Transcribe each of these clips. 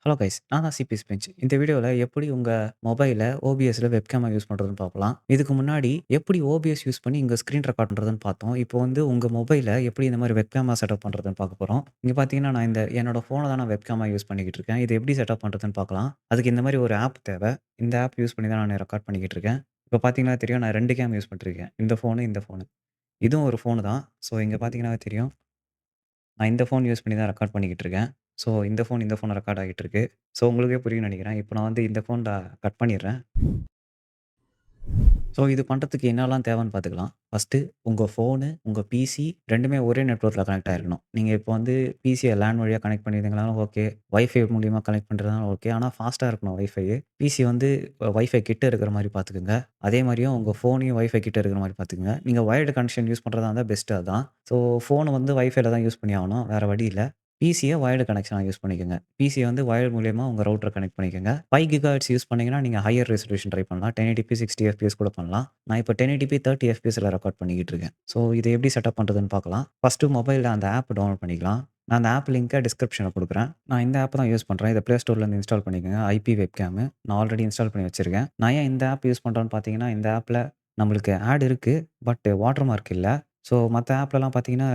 Hello guys, நான் தான் CBS bench. இந்த வீடியோல எப்படி உங்க மொபைல ஓபிஎஸ்ல வெப்கேமா யூஸ் பண்றதுன்னு பார்க்கலாம். இதுக்கு முன்னாடி எப்படி ஓபிஎஸ் யூஸ் பண்ணி இங்க ஸ்க்ரீன் ரெக்கார்ட் பண்றதுன்னு பார்த்தோம். இப்போ வந்து உங்க மொபைல எப்படி இந்த மாரி வெப்கேமா செட்டப் பண்றதுன்னு பார்க்க போறோம். இங்க பார்த்தீங்கன்னா, நான் என்னோட ஃபோன தான் நான் வெப்கேமா யூஸ் பண்ணிக்கிட்டு இருக்கேன். இது எப்படி செட்டப் பண்றதுன்னு பார்க்கலாம். அதுக்கு இந்த மாரி ஒரு ஆப் தேவை. இந்த ஆப் யூஸ் பண்ணி தான் நான் ரெக்கார்ட் பண்ணிக்கிட்டு இருக்கேன். இப்போ பார்த்தீங்கன்னா தெரியும், நான் 2 கேம் யூஸ் பண்ணிட்டுருக்கேன். இந்த ஃபோனு, இந்த ஃபோனு. இதுவும் ஒரு ஃபோனு தான். ஸோ இங்க பார்த்தீங்கன்னா தெரியும். நான் இந்த ஃபோன் யூஸ் பண்ணி தான் ரெக்கார்ட் பண்ணிக்கிட்டு இருக்கேன். ஸோ இந்த ஃபோன் ரெக்கார்ட் ஆகிட்டு இருக்கு. ஸோ உங்களுக்கே புரியும்னு நெனைக்கிறேன். இப்போ நான் வந்து இந்த ஃபோன்ல கட் பண்ணிடுறேன். ஸோ இது பண்றதுக்கு என்னலாம் தேவைன்னு பார்த்துக்கலாம். ஃபர்ஸ்ட்டு உங்க ஃபோனு, உங்க பிசி 2மே ஒரே நெட்வொர்க்ல கனெக்ட் ஆயிருக்கணும். நீங்க இப்போ வந்து பிசிய லேன் வழியா கனெக்ட் பண்ணியிருந்தீங்கனாலும் ஓகே. வைஃபை மூலியமா கனெக்ட் பண்றதுனாலும் ஓகே. ஆனா ஃபாஸ்ட்டா இருக்கணும் வைஃபை. பிசி வந்து வைஃபை கிட்ட இருக்கிற மாரி பார்த்துக்கங்க. அதே மாரியும் உங்க ஃபோனையும் வைஃபை கிட்ட இருக்கிற மாரி பார்த்துக்கங்க. நீங்க வயர்டு கனெக்ஷன் யூஸ் பண்றதா இருந்தா பெஸ்ட் அதான். ஸோ ஃபோன வந்து வைஃபைல தான் யூஸ் பண்ணி ஆகணும். வேற வழி இல்ல. பிசிய வயர்டு கனெக்ஷனா யூஸ் பண்ணிக்கங்க. பிசிய வந்து வயர் மூலியமா உங்க ரவுட்டர கனெக்ட் பண்ணிக்கங்க. 5 கிகாஹெர்ட்ஸ் யூஸ் பண்ணீங்கன்னா, நீங்க ஹையர் ரெசல்யூஷன் ட்ரை பண்ணலாம். 1080p 60 எஃப்பிஎஸ் கூட பண்ணலாம். நான் இப்போ 1080p 30 எஃப்பிஎஸ்ல ரெக்கார்ட் பண்ணிக்கிட்டு இருக்கேன். ஸோ இத எப்படி செட்டப் பண்றதுன்னு பார்க்கலாம். ஃபர்ஸ்ட்டு மொபைல்ல அந்த ஆப் டவுன்லோட் பண்ணிக்கலாம். நான் அந்த ஆப் லிங்க்க டிஸ்கிரிப்ஷன்ல குடுக்குறேன். நான் இந்த ஆப் தான் யூஸ் பண்றேன். இத Play Storeலேருந்து இன்ஸ்டால் பண்ணிக்கங்க. ஐபி வெப்கேமு. நான் ஆல்ரெடி இன்ஸ்டால் பண்ணி வச்சிருக்கேன். நான் ஏன் இந்த ஆப் யூஸ் பண்றேன்னு பார்த்தீங்கன்னா, இந்த ஆப்ல நம்மளுக்கு ஆட் இருக்கு. பட் வாட்டர் மார்க் இல்ல. ஸோ மத்த ஆப்லலாம் பார்த்தீங்கன்னா,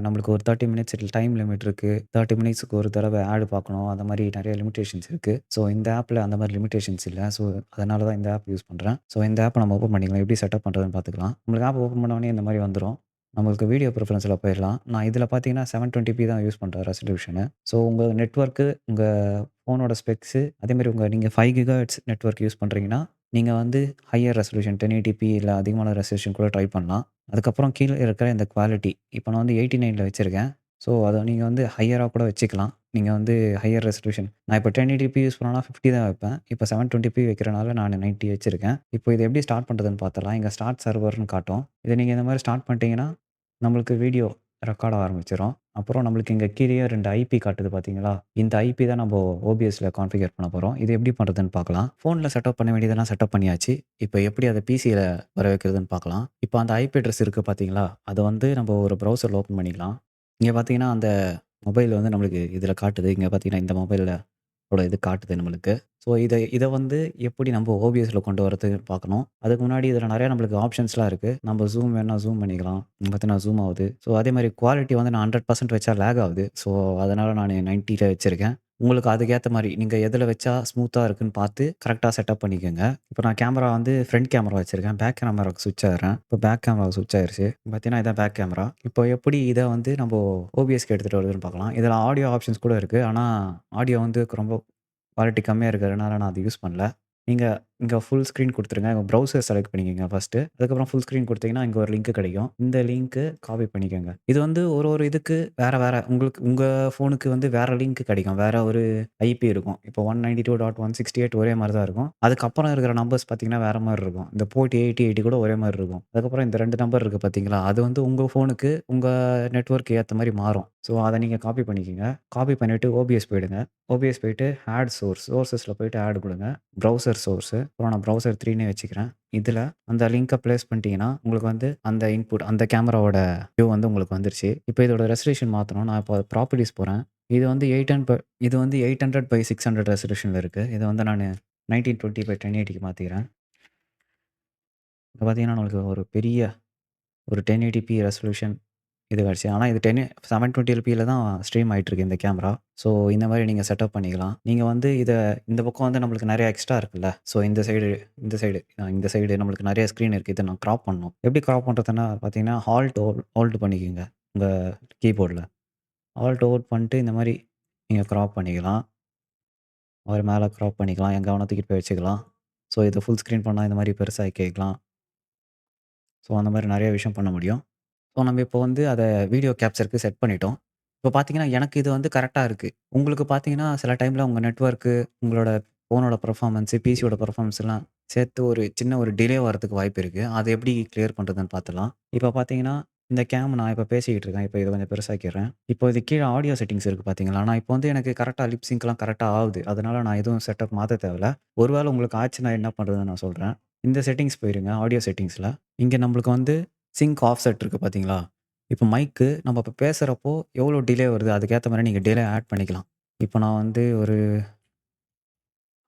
நம்மளுக்கு ஒரு 30 மினிட்ஸ் டைம் லிமிட் இருக்கு. 30 மினிட்ஸ்க்கு ஒரு தடவ ஆட் பார்க்கணும். அந்த மாரி நெறைய லிமிட்டேஷன்ஸ் இருக்கு. ஸோ இந்த ஆப்ல அந்த மாரி லிமிட்டேஷன்ஸ் இல்ல. ஸோ அதனால தான் இந்த ஆப் யூஸ் பண்றேன். ஸோ இந்த ஆப்ப நம்ம ஓப்பன் பண்ணிக்கலாம். எப்படி செட்டப் பண்றதுன்னு பார்த்துக்கலாம். உங்களுக்கு ஆப் ஓப்பன் பண்ண உடனே இந்த மாரி வந்துரும். நம்மளுக்கு வீடியோ ப்ரிஃபரன்ஸ்ல போயிரலாம். நான் இதில பார்த்தீங்கன்னா 720p தான் யூஸ் பண்றேன் ரெசல்யூஷனு. ஸோ உங்க நெட்வொர்க்கு, உங்க ஃபோனோட ஸ்பெக்ஸு அதேமாரி நீங்க 5 கிகாஹெர்ட்ஸ் நெட்வொர்க் யூஸ் பண்றீங்கன்னா, நீங்க வந்து ஹையர் ரெசல்யூஷன் 1080p இல்ல அதிகமான ரெசல்யூஷன் கூட ட்ரை பண்ணலாம். அதுக்கப்புறம் கீழ இருக்கிற இந்த குவாலிட்டி. இப்போ நான் வந்து 89ல வச்சிருக்கேன். ஸோ அத நீங்க வந்து ஹையரா கூட வச்சுக்கலாம். நீங்க வந்து ஹையர் ரெசல்யூஷன் நான் இப்போ 1080p யூஸ் பண்ணேன்னா 50 தான் வைப்பேன். இப்போ 720p வைக்கிறனால நான் 90 வச்சிருக்கேன். இப்போ இத எப்படி ஸ்டார்ட் பண்றதுன்னு பார்த்துரலாம். இங்க ஸ்டார்ட் சர்வர்ன்னு காட்டும். இத நீங்க இந்த மாரி ஸ்டார்ட் பண்ணிட்டீங்கன்னா, நம்மளுக்கு வீடியோ ரெக்கார்ட் ஆக ஆரம்பிச்சுரும். அப்புறம் நம்மளுக்கு இங்க கீழயே 2 ஐபி காட்டுது பார்த்தீங்களா? இந்த ஐபி தான் நம்ப ஓபிஎஸ்ல கான்ஃபிகர் பண்ண போறோம். இது எப்படி பண்றதுன்னு பார்க்கலாம். ஃபோன்ல செட்டப் பண்ண வேண்டியதெல்லாம் செட்டப் பண்ணியாச்சு. இப்ப எப்படி அத பிசில வர வைக்கிறதுன்னு பார்க்கலாம். இப்ப அந்த ஐபி அட்ரஸ் இருக்கு பார்த்தீங்களா? அத வந்து நம்ப ஒரு ப்ரௌசர்ல ஓப்பன் பண்ணிக்கலாம். இங்க பார்த்தீங்கன்னா, அந்த மொபைல் வந்து நம்மளுக்கு இதுல காட்டுது. இங்க பார்த்தீங்கன்னா, இந்த மொபைல்ல ஓட இது காட்டுது நம்மளுக்கு. ஸோ இத இத வந்து எப்படி நம்ம ஓபிஎஸ்ல கொண்டு வரதுன்னு பார்க்கணும். அதுக்கு முன்னாடி இதில நெறைய நம்மளுக்கு ஆப்ஷன்ஸ்லாம் இருக்கு. நம்ம ஜூம் வேணா ஜூம் பண்ணிக்கலாம். இங்க பார்த்தீங்கன்னா ஜூம் ஆவுது. ஸோ அதேமாரி குவாலிட்டி வந்து நான் 100% வச்சா லேக் ஆகுது. ஸோ அதனால நானு 90ல வச்சிருக்கேன். உங்களுக்கு அதுக்கேத்த மாரி நீங்க எதுல வச்சா ஸ்மூத்தா இருக்குன்னு பார்த்து கரெக்ட்டா செட்டப் பண்ணிக்கங்க. இப்ப நான் கேமரா வந்து ஃப்ரண்ட் கேமரா வச்சிருக்கேன். பேக் கேமராக்கு ஸ்விட்ச் ஆகுறேன். இப்போ பேக் கேமரா ஸ்விட்ச் ஆயிருச்சு. பார்த்தீங்கன்னா இதான் பேக் கேமரா. இப்போ எப்படி இத வந்து நம்ப ஓபிஎஸ்க்கு எடுத்துட்டு வருதுன்னு பார்க்கலாம். இதில ஆடியோ ஆப்ஷன்ஸ் கூட இருக்கு. ஆனா ஆடியோ வந்து ரொம்ப குவாலிட்டி கம்மியா இருக்கிறதுனால நான் அத யூஸ் பண்ணல. நீங்க இங்க ஃபுல் ஸ்க்ரீன் குடுத்துருங்க. ப்ரௌசர் செலக்ட் பண்ணிக்கங்க ஃபர்ஸ்ட்டு. அதுக்கப்புறம் ஃபுல் ஸ்க்ரீன் குடுத்தீங்கன்னா, இங்க ஒரு லிங்க் கிடைக்கும். இந்த லிங்க் காப்பி பண்ணிக்கங்க. இது வந்து ஒரு இதுக்கு வேற வேற உங்களுக்கு உங்க ஃபோனுக்கு வந்து வேற லிங்க் கிடைக்கும். வேற ஒரு ஐபி இருக்கும். இப்போ 192.168 ஒரே மாரி தான் இருக்கும். அதுக்கப்புறம் இருக்கிற நம்பர்ஸ் பார்த்தீங்கன்னா, வேற மாரி இருக்கும். இந்த போர்ட் 8080 கூட ஒரே மாரி இருக்கும். அதுக்கப்புறம் இந்த 2 நம்பர் இருக்கு பார்த்தீங்களா? அது வந்து உங்க ஃபோனுக்கு உங்க நெட்வொர்க் ஏத்த மாரி மாறும். ஸோ அத நீங்க காப்பி பண்ணிக்கங்க. காப்பி பண்ணிட்டு ஓபிஎஸ் போயிடுங்க. ஓபிஎஸ் போயிட்டு ஆட் சோர்ஸஸ்ல போயிட்டு ஆட் குடுங்க. Browser source. அப்புறம் நான் ப்ரௌசர் 3ன்னே வச்சுக்கிறேன். இதுல அந்த லிங்க பிளேஸ் பண்ணிட்டீங்கன்னா, உங்களுக்கு வந்து அந்த இன்புட் அந்த கேமராவோட வியூ வந்து உங்களுக்கு வந்துருச்சு. இப்போ இதோட ரெசல்யூஷன் மாத்தணும். நான் இப்போ ப்ராப்பர்ட்டீஸ் போறேன். இது வந்து 800/600 ரெசல்யூஷன்ல இருக்கு. இத வந்து நானு 1920/1080க்கு மாத்திக்கிறேன். இப்ப பார்த்தீங்கன்னா, நம்மளுக்கு ஒரு பெரிய ஒரு 1080p ரெசல்யூஷன் இது ஆயிடுச்சு. ஆனா இது 720pல தான் ஸ்ட்ரீம் ஆயிட்டுருக்கு இந்த கேமரா. ஸோ இந்த மாரி நீங்க செட்டப் பண்ணிக்கலாம். நீங்க வந்து இந்த பக்கம் வந்து நம்மளுக்கு நெறைய எக்ஸ்ட்ரா இருக்குல்ல. ஸோ இந்த சைடு நம்மளுக்கு நெறைய ஸ்க்ரீன் இருக்கு. இத நான் கிராப் பண்ணணும். எப்படி கிராப் பண்றதுன்னா பார்த்தீங்கன்னா, ஹோல்ட் பண்ணிக்கங்க. உங்க கீபோர்ட்ல. ஹோல்ட் பண்ணிட்டு இந்த மாரி நீங்க கிராப் பண்ணிக்கலாம். ஒரு மேல கிராப் பண்ணிக்கலாம். எங்க வேணா தூக்கிட்டு போய் வச்சுக்கலாம். ஸோ இத ஃபுல் ஸ்க்ரீன் பண்ணா இந்த மாரி பெருசாக்கிக்கலாம். ஸோ அந்த மாரி நெறைய விஷயம் பண்ண முடியும். ஸோ நம்ம இப்போ வந்து அத வீடியோ கேப்ச்சருக்கு செட் பண்ணிட்டோம். இப்போ பார்த்தீங்கன்னா, எனக்கு இது வந்து கரெக்ட்டா இருக்கு. உங்களுக்கு பார்த்தீங்கன்னா, சில டைம்ல உங்க நெட்வொர்க்கு, உங்களோட ஃபோனோட பெர்ஃபார்மன்ஸ், பிசியோட பெர்ஃபார்மன்ஸ் எல்லாம் சேர்த்து ஒரு சின்ன ஒரு டிலே வரதுக்கு வாய்ப்பு இருக்கு. அத எப்படி கிளியர் பண்றதுன்னு பார்த்துடலாம். இப்போ பார்த்தீங்கன்னா, இந்த நான் இப்ப பேசிக்கிட்டு இருக்கேன். இப்போ இத கொஞ்சம் பெருசாக்கிறேன். இப்போ இது கீழ ஆடியோ செட்டிங்ஸ் இருக்கு பார்த்தீங்களா? நான் இப்போ வந்து எனக்கு கரெக்ட்டா லிப் சிங்க்லாம் கரெக்ட்டா ஆவுது. அதனால நான் எதுவும் செட்டப் மாத்த தேவையில்ல. ஒரு வேள உங்களுக்கு ஆச்சுன்னா என்ன பண்றதுன்னு நான் சொல்றேன். இந்த செட்டிங்ஸ் போயிருங்க. ஆடியோ செட்டிங்ஸ்ல. இங்க நம்மளுக்கு வந்து சிங்க் ஆஃப்செட் இருக்கு பார்த்தீங்களா? இப்போ மைக்கு நம்ம இப்ப பேசுறப்போ எவ்வளோ டிலே வருது, அதுக்கேத்த மாரி நீங்க டிலே ஆட் பண்ணிக்கலாம். இப்போ நான் வந்து ஒரு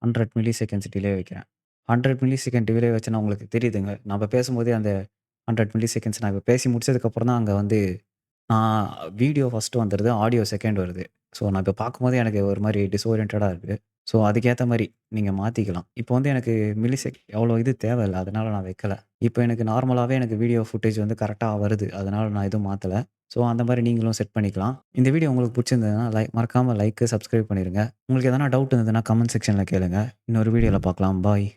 100 மில்லி செகண்ட்ஸ் டிலே வைக்கிறேன். 100 மில்லி செகண்ட் டிலே வச்சேன்னா உங்களுக்கு தெரியுதுங்க. நம்ம பேசும்போதே அந்த 100 மில்லி செகண்ட்ஸ் நான் இப்ப பேசி முடிச்சதுக்கப்புறம் தான் அங்க வந்து நான் வீடியோ ஃபர்ஸ்ட்டு வந்துருது. ஆடியோ செகண்ட் வருது. ஸோ நான் இப்ப பார்க்கும்போது எனக்கு ஒரு மாரி டிஸ்ஓரியன்டடா இருக்கு. ஸோ அதுக்கேத்த மாரி நீங்க மாத்திக்கலாம். இப்போ வந்து எனக்கு அவ்வளோ இது தேவையில்ல. அதனால நான் வைக்கல. இப்போ எனக்கு நார்மலாவே எனக்கு வீடியோ ஃபுட்டேஜ் வந்து கரெக்ட்டா வருது. அதனால நான் எதுவும் மாத்தல. ஸோ அந்த மாரி நீங்களும் செட் பண்ணிக்கலாம். இந்த வீடியோ உங்களுக்கு புடிச்சிருந்ததுன்னா, மறக்காம லைக், சப்ஸ்கிரைப் பண்ணிருங்க. உங்களுக்கு எதனா டவுட் இருந்ததுன்னா கமெண்ட் செக்ஷன்ல கேளுங்க. இன்னொரு வீடியோல பார்க்கலாம். பாய்.